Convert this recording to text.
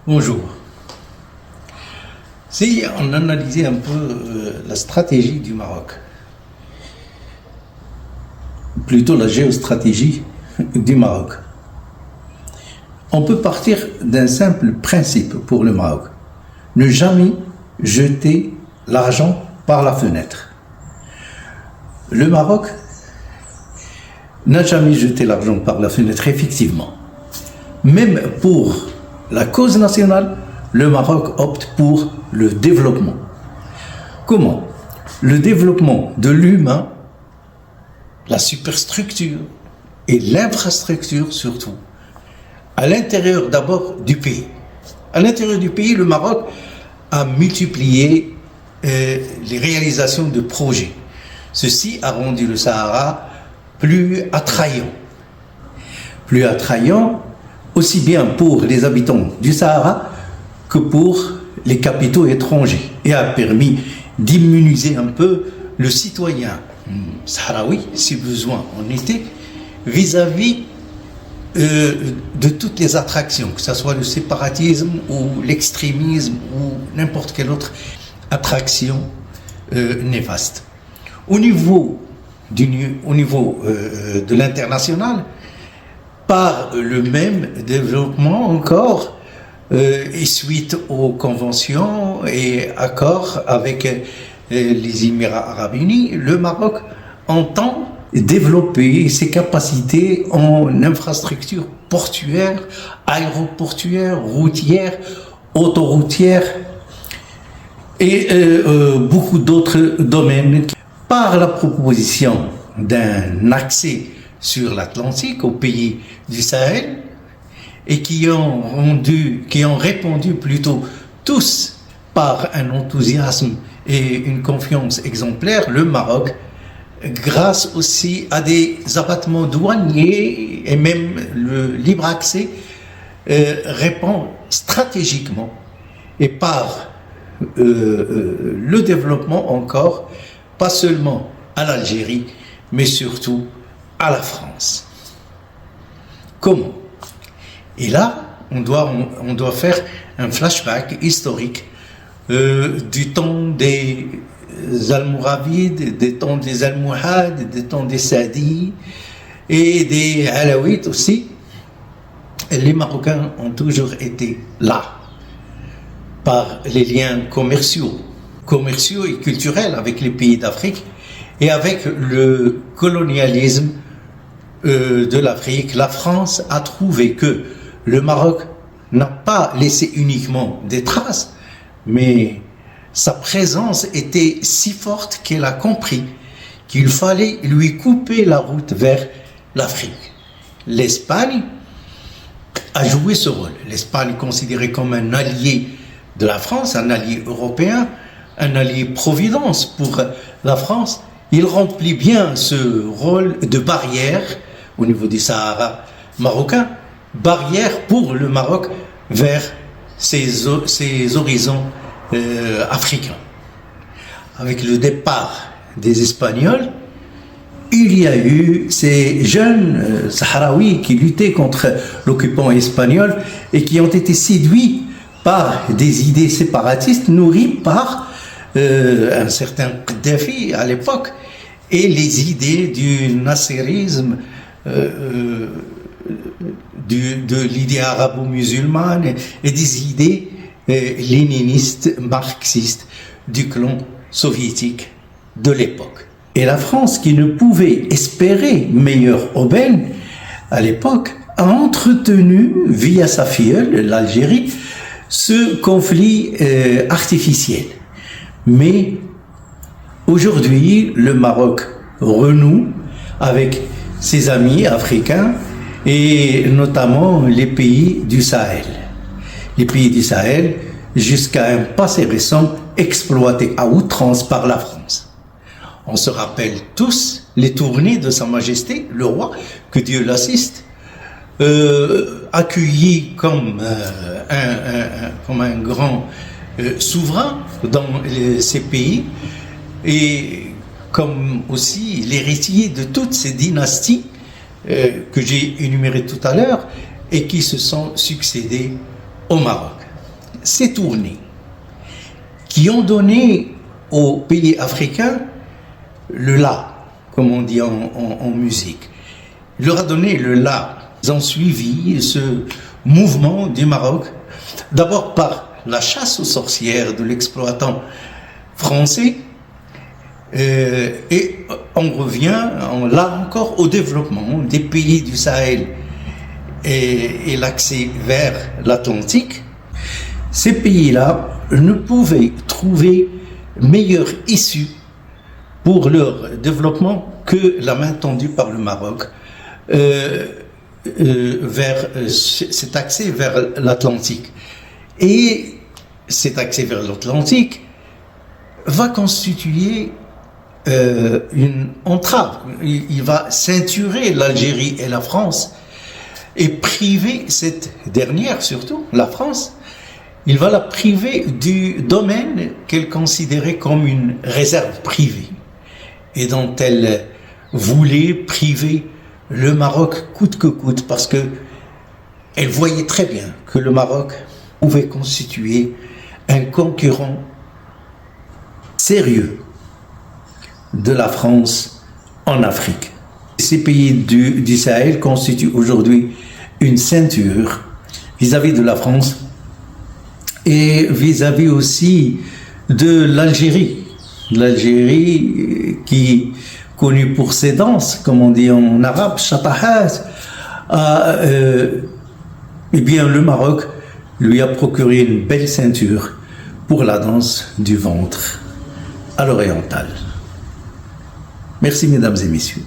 Bonjour. Si on analysait un peu la stratégie du Maroc, plutôt la géostratégie du Maroc, on peut partir d'un simple principe pour le Maroc. Ne jamais jeter l'argent par la fenêtre. Le Maroc n'a jamais jeté l'argent par la fenêtre, effectivement. Même pour la cause nationale, le Maroc opte pour le développement. Comment? Le développement de l'humain, la superstructure et l'infrastructure surtout, à l'intérieur d'abord du pays. À l'intérieur du pays, le Maroc a multiplié les réalisations de projets. Ceci a rendu le Sahara plus attrayant. Plus attrayant aussi bien pour les habitants du Sahara que pour les capitaux étrangers et a permis d'immuniser un peu le citoyen sahraoui, si besoin en était, vis-à-vis de toutes les attractions, que ce soit le séparatisme ou l'extrémisme ou n'importe quelle autre attraction néfaste. Au niveau de l'international, par le même développement encore, et suite aux conventions et accords avec les Émirats arabes unis, le Maroc entend développer ses capacités en infrastructures portuaires, aéroportuaires, routières, autoroutières et beaucoup d'autres domaines. Par la proposition d'un accès sur l'Atlantique aux pays du Sahel et qui ont répondu plutôt tous par un enthousiasme et une confiance exemplaire, le Maroc, grâce aussi à des abattements douaniers et même le libre accès, répond stratégiquement et par le développement encore, pas seulement à l'Algérie, mais surtout à la France. Comment? Et là, on doit faire un flashback historique du temps des Almoravides, des temps des Almohades, des temps des Saadi et des Alaouites aussi. Les Marocains ont toujours été là, par les liens commerciaux et culturels avec les pays d'Afrique et avec le colonialisme de l'Afrique. La France a trouvé que le Maroc n'a pas laissé uniquement des traces, mais sa présence était si forte qu'elle a compris qu'il fallait lui couper la route vers l'Afrique. L'Espagne a joué ce rôle. L'Espagne est considérée comme un allié de la France, un allié européen, un allié providence pour la France. Il remplit bien ce rôle de barrière au niveau du Sahara marocain, barrière pour le Maroc vers ses horizons africains. Avec le départ des Espagnols, il y a eu ces jeunes Sahraouis qui luttaient contre l'occupant espagnol et qui ont été séduits par des idées séparatistes nourries par un certain Kadhafi à l'époque et les idées du nasserisme, de l'idée arabo-musulmane et des idées léninistes, marxistes du clan soviétique de l'époque. Et la France, qui ne pouvait espérer meilleure aubaine à l'époque, a entretenu via sa filleule, l'Algérie, ce conflit artificiel. Mais aujourd'hui, le Maroc renoue avec ses amis africains et notamment les pays du Sahel. Les pays du Sahel, jusqu'à un passé récent, exploités à outrance par la France. On se rappelle tous les tournées de Sa Majesté, le roi, que Dieu l'assiste, accueilli comme un grand souverain dans ces pays et comme aussi l'héritier de toutes ces dynasties que j'ai énumérées tout à l'heure et qui se sont succédées au Maroc. s'est tourné, qui ont donné aux pays africains le la, comme on dit en musique. Il leur a donné le la. Ils ont suivi ce mouvement du Maroc, d'abord par la chasse aux sorcières de l'exploitant français, et on revient là encore au développement des pays du Sahel et l'accès vers l'Atlantique. Ces pays-là ne pouvaient trouver meilleure issue pour leur développement que la main tendue par le Maroc vers cet accès vers l'Atlantique. Et cet accès vers l'Atlantique va constituer une entrave. Il va ceinturer l'Algérie et la France et priver cette dernière, surtout la France, il va la priver du domaine qu'elle considérait comme une réserve privée et dont elle voulait priver le Maroc coûte que coûte, parce que elle voyait très bien que le Maroc pouvait constituer un concurrent sérieux de la France en Afrique. Ces pays du Sahel constituent aujourd'hui une ceinture vis-à-vis de la France et vis-à-vis aussi de l'Algérie. L'Algérie qui, connue pour ses danses, comme on dit en arabe, chatahat, eh bien le Maroc lui a procuré une belle ceinture pour la danse du ventre à l'oriental. Merci mesdames et messieurs.